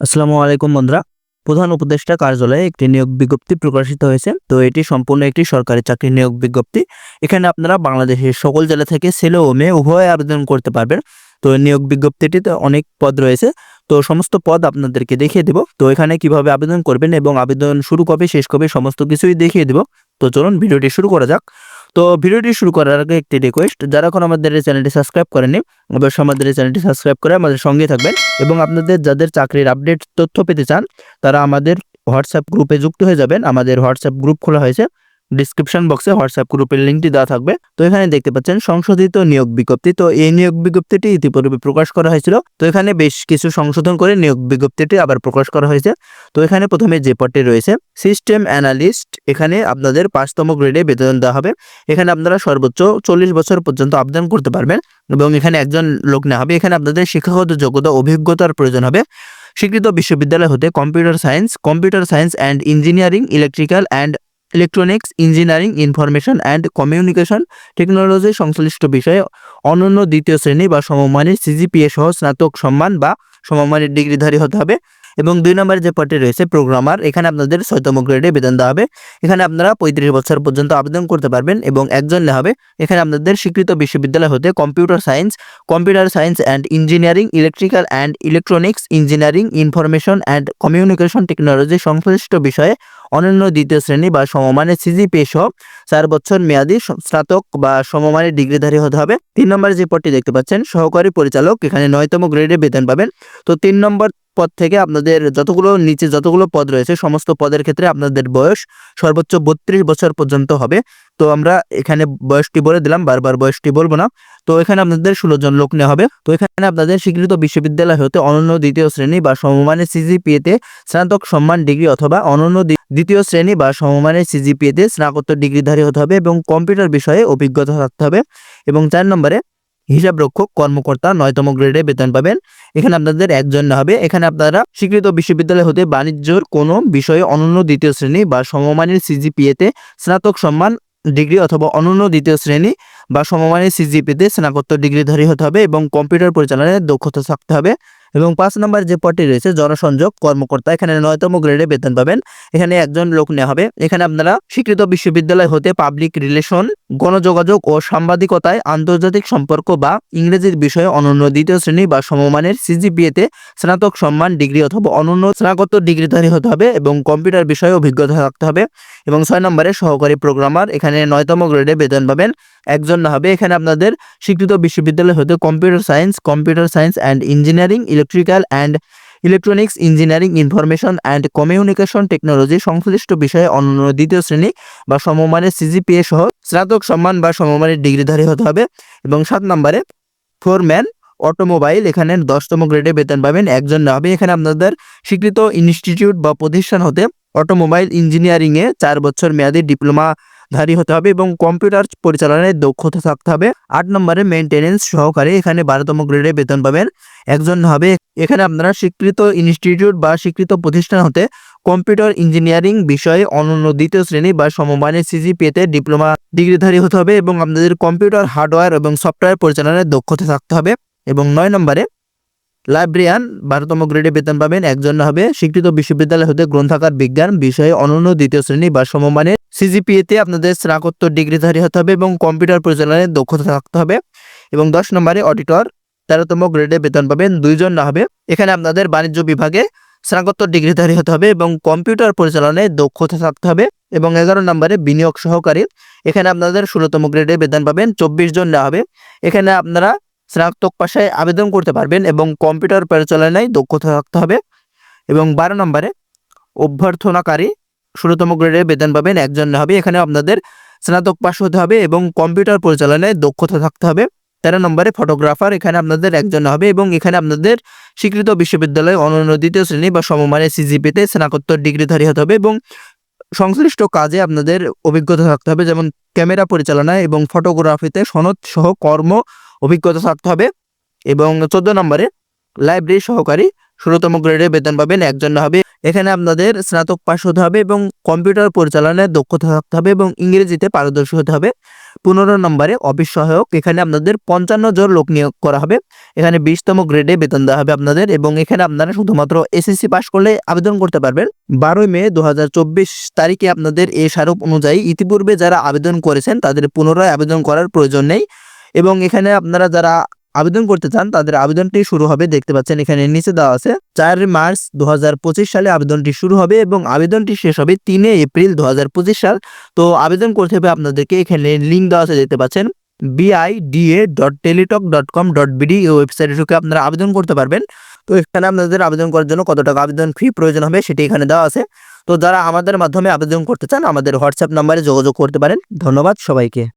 আসসালামু আলাইকুম বন্ধুরা। প্রধান উপদেষ্টা কার্যালয়ে একটি নিয়োগ বিজ্ঞপ্তি প্রকাশিত হয়েছে। তো এটি সম্পূর্ণ একটি সরকারি চাকরির নিয়োগ বিজ্ঞপ্তি। এখানে আপনারা বাংলাদেশের সকল জেলা থেকে ছেলে ও মেয়ে উভয়ে আবেদন করতে পারবেন। তো নিয়োগ বিজ্ঞপ্তিটিতে অনেক পদ রয়েছে। তো সমস্ত পদ আপনাদেরকে দেখিয়ে দেব। তো এখানে কিভাবে আবেদন করবেন এবং আবেদন শুরু কবে শেষ কবে সমস্ত কিছুই দেখিয়ে দেব। তো চলুন ভিডিওটি শুরু করা যাক। তো ভিডিওটি শুরু করার আগে একটি রিকোয়েস্ট, যারা এখন আমাদের এই চ্যানেলটি সাবস্ক্রাইব করেননি অবশ্যই আমাদের এই চ্যানেলটি সাবস্ক্রাইব করে আমাদের সঙ্গে থাকবেন এবং আপনাদের যাদের চাকরির আপডেট তথ্য পেতে চান তারা আমাদের হোয়াটসঅ্যাপ গ্রুপে যুক্ত হয়ে যাবেন। আমাদের হোয়াটসঅ্যাপ গ্রুপ খোলা হয়েছে, ডিসক্রিপশন বক্সে হোয়াটসঅ্যাপ গ্রুপের লিঙ্কটি দেওয়া থাকবে। তো এখানে দেখতে পাচ্ছেন সংশোধিত নিয়োগ বিজ্ঞপ্তি। তো এই নিয়োগ বিজ্ঞপ্তিটি ইতিপূর্বে প্রকাশ করা হয়েছিল, তো এখানে বেশ কিছু সংশোধন করে নিয়োগ বিজ্ঞপ্তিটি আবার প্রকাশ করা হয়েছে। তো এখানে প্রথমে যে পদটি রয়েছে সিস্টেম অ্যানালিস্ট, এখানে আপনাদের 5তম গ্রেডে বেতন দেওয়া হবে। এখানে আপনারা সর্বোচ্চ 40 বছর পর্যন্ত আবেদন করতে পারবেন এবং এখানে একজন লোক নেওয়া হবে। এখানে আপনাদের শিক্ষাগত যোগ্যতা অভিজ্ঞতার প্রয়োজন হবে। স্বীকৃত বিশ্ববিদ্যালয় হতে computer science and engineering, electrical and electronics engineering, information and communication technology সংশ্লিষ্ট বিষয়ে অনন্য দ্বিতীয় শ্রেণী বা সমমানের সিজিপিএ সহ স্নাতক সম্মান বা সমমানের ডিগ্রিধারী হতে হবে। এবং 2 নম্বরে যে পদটি রয়েছে প্রোগ্রামার, এখানে আপনাদের 6তম গ্রেডে বেতন দেওয়া হবে। এখানে আপনারা 35 বছর পর্যন্ত আবেদন করতে পারবেন এবং একজন নেওয়া হবে। এখানে আপনাদের স্বীকৃত বিশ্ববিদ্যালয় হতে computer science and engineering, electrical and electronics engineering, information and communication technology সংশ্লিষ্ট বিষয়ে অনন্য দ্বিতীয় শ্রেণী বা সমমানের সিজিপিএ সহ 4 বছর মেয়াদী স্নাতক বা সমমানের ডিগ্রিধারী হতে হবে। 3 নম্বরে যে পদটি দেখতে পাচ্ছেন সহকারী পরিচালক, এখানে 9তম গ্রেডে বেতন পাবেন। তো 3 নম্বর পদ থেকে আপনাদের নিচে যতগুলো পদ রয়েছে সমস্ত পদের ক্ষেত্রে আপনাদের বয়স সর্বোচ্চ 32 বছর পর্যন্ত হবে। তো আমরা এখানে বয়সটি বলে দিলাম, বারবার বয়সটি বলবো না। তো এখানে আপনাদের 16 জন লোক নেওয়া হবে। তো এখানে আপনাদের স্বীকৃত বিশ্ববিদ্যালয় হতে অনন্য দ্বিতীয় শ্রেণী বা সমমানের সিজিপিএতে স্নাতক সম্মান ডিগ্রি অথবা অনন্য দ্বিতীয় শ্রেণী বা সমমানের সিজিপিএতে স্নাতকোত্তর ডিগ্রিধারী হতে হবে এবং কম্পিউটার বিষয়ে অভিজ্ঞতা থাকতে হবে। এবং 4 নম্বরে হিসাবরক্ষক কর্মকর্তা 9তম গ্রেডে বেতন পাবেন। এখানে আপনাদের একজন হবে। এখানে আপনারা স্বীকৃত বিশ্ববিদ্যালয় হতে বাণিজ্যর কোনো বিষয়ে অনন্য দ্বিতীয় শ্রেণী বা সমমানের সিজিপিএতে স্নাতক সম্মান ডিগ্রি অথবা অনন্য দ্বিতীয় শ্রেণী বা সমমানের সিজিপিএতে স্নাতকোত্তর ডিগ্রিধারী হতে হবে এবং কম্পিউটার পরিচালনায় দক্ষতা থাকতে হবে। এবং 5 নম্বর যে পদটি রয়েছে জনসংযোগ কর্মকর্তা, এখানে 9তম গ্রেডে বেতন পাবেন। এখানে একজন লোক নেওয়া হবে। এখানে আপনারা স্বীকৃত বিশ্ববিদ্যালয় হতে পাবলিক রিলেশন, গণযোগাযোগ ও সাংবাদিকতায় আন্তর্জাতিক সম্পর্ক বা ইংরেজির বিষয়ে অনন্য দ্বিতীয় শ্রেণী বা সমমানের সিজিপিএতে স্নাতক সম্মান ডিগ্রি অথবা অনন্য স্নাতকোত্তর ডিগ্রিধারী হতে হবে এবং কম্পিউটার বিষয়ে অভিজ্ঞতা থাকতে হবে। এবং 6 নম্বরে সহকারী প্রোগ্রামার, এখানে 9তম গ্রেডে বেতন পাবেন। একজন না হবে। এখানে আপনাদের স্বীকৃত বিশ্ববিদ্যালয় হতে computer science and engineering, electrical and electronics engineering, information and communication technology সংশ্লিষ্ট বিষয়ে অনন্য দ্বিতীয় শ্রেণী বা সমমানের সিজিপিএ সহ স্নাতক সম্মান বা সমমানের ডিগ্রিধারী হতে হবে। এবং 7 নম্বরে ফোরম্যান অটোমোবাইল, এখানে 10তম গ্রেডে বেতন পাবেন। একজন না হবে। এখানে আপনাদের স্বীকৃত ইনস্টিটিউট বা প্রতিষ্ঠান হতে অটোমোবাইল ইঞ্জিনিয়ারিংয়ে 4 বছর মেয়াদী ডিপ্লোমাধারী হতে হবে এবং কম্পিউটার পরিচালনায় দক্ষতা থাকতে হবে। 8 নম্বরে মেইনটেনেন্স সহকারী, এখানে 12তম গ্রেডে বেতন পাবেন। একজন হবে। এখানে আপনারা স্বীকৃত ইনস্টিটিউট বা স্বীকৃত প্রতিষ্ঠান হতে কম্পিউটার ইঞ্জিনিয়ারিং বিষয়ে অনন্য দ্বিতীয় শ্রেণী বা সমমানের সিজিপিএতে ডিপ্লোমা ডিগ্রিধারী হতে হবে এবং আপনাদের কম্পিউটার হার্ডওয়্যার এবং সফটওয়্যার পরিচালনায় দক্ষতা থাকতে হবে। এবং 9 নম্বরে লাইব্রেরিয়ান, 12তম গ্রেডে বেতন পাবেন। একজন হবে। স্বীকৃত বিশ্ববিদ্যালয় হতে গ্রন্থাগার বিজ্ঞান বিষয়ে অনন্য দ্বিতীয় শ্রেণী বা সমমানের সিজিপিএতে আপনাদের স্নাতকোত্তর ডিগ্রিধারী হতে হবে এবং কম্পিউটার পরিচালনায় দক্ষতা থাকতে হবে। এবং 10 নম্বরে অডিটর, 13তম গ্রেডে বেতন পাবেন। 2 জন না হবে। এখানে আপনাদের বাণিজ্য বিভাগে স্নাতকোত্তর ডিগ্রিধারী হতে হবে এবং কম্পিউটার পরিচালনায় দক্ষতা থাকতে হবে। এবং 11 নম্বরে বিনিয়োগ সহকারী, এখানে আপনাদের 16তম গ্রেডে বেতন পাবেন। 24 জন না হবে। এখানে আপনারা স্নাতক পাশায় আবেদন করতে পারবেন এবং কম্পিউটার পরিচালনায় দক্ষতা থাকতে হবে। এবং 12 নম্বরে অভ্যর্থনাকারী, 16তম গ্রেডে বেতন পাবেন। একজন হবে। এখানে আপনাদের স্নাতক পাশ হতে হবে এবং কম্পিউটার পরিচালনায় দক্ষতা থাকতে হবে। 13 নম্বরে ফটোগ্রাফার, এখানে আপনাদের একজন হবে এবং এখানে আপনাদের স্বীকৃত বিশ্ববিদ্যালয় অনন্য দ্বিতীয় শ্রেণী বা সমমানের সিজিপিতে স্নাতকোত্তর ডিগ্রিধারী হতে হবে এবং সংশ্লিষ্ট কাজে আপনাদের অভিজ্ঞতা থাকতে হবে, যেমন ক্যামেরা পরিচালনায় এবং ফটোগ্রাফিতে সনদ সহ কর্ম অভিজ্ঞতা থাকতে হবে। এবং 14 নম্বরে লাইব্রেরি সহকারী, 16তম গ্রেডে বেতন পাবেন। একজন হবে। এখানে আপনাদের স্নাতক পাস হতে হবে এবং কম্পিউটার পরিচালনায় দক্ষতা থাকতে হবে এবং ইংরেজিতে পারদর্শী হতে হবে। 15 নম্বরে অফিস সহায়ক, এখানে আপনাদের 55 জন লোক নিয়োগ করা হবে। এখানে 20তম গ্রেডে বেতন দেওয়া হবে আপনাদের এবং এখানে আপনারা শুধুমাত্র এসএসসি পাস করলে আবেদন করতে পারবেন। 12 মে 2024 তারিখে আপনাদের এই স্মারক অনুযায়ী ইতিপূর্বে যারা আবেদন করেছেন তাদের পুনরায় আবেদন করার প্রয়োজন নেই এবং এখানে আপনারা যারা আবেদন করতে চান তাদের আবেদনটি শুরু হবে, দেখতে পাচ্ছেন এখানে নিচে দেওয়া আছে 4 মার্চ 2025 সালে আবেদনটি শুরু হবে এবং আবেদনটি শেষ হবে 3 এপ্রিল 2025 সাল। তো আবেদন করতে হবে আপনাদেরকে, এখানে লিঙ্ক দেওয়া আছে দেখতে পাচ্ছেন bida.teletalk.com.bd, এই ওয়েবসাইটে ঢুকে আপনারা আবেদন করতে পারবেন। তো এখানে আপনাদের আবেদন করার জন্য কত টাকা আবেদন ফি প্রয়োজন হবে সেটি এখানে দেওয়া আছে। তো যারা আমাদের মাধ্যমে আবেদন করতে চান আমাদের হোয়াটসঅ্যাপ নাম্বারে যোগাযোগ করতে পারেন। ধন্যবাদ সবাইকে।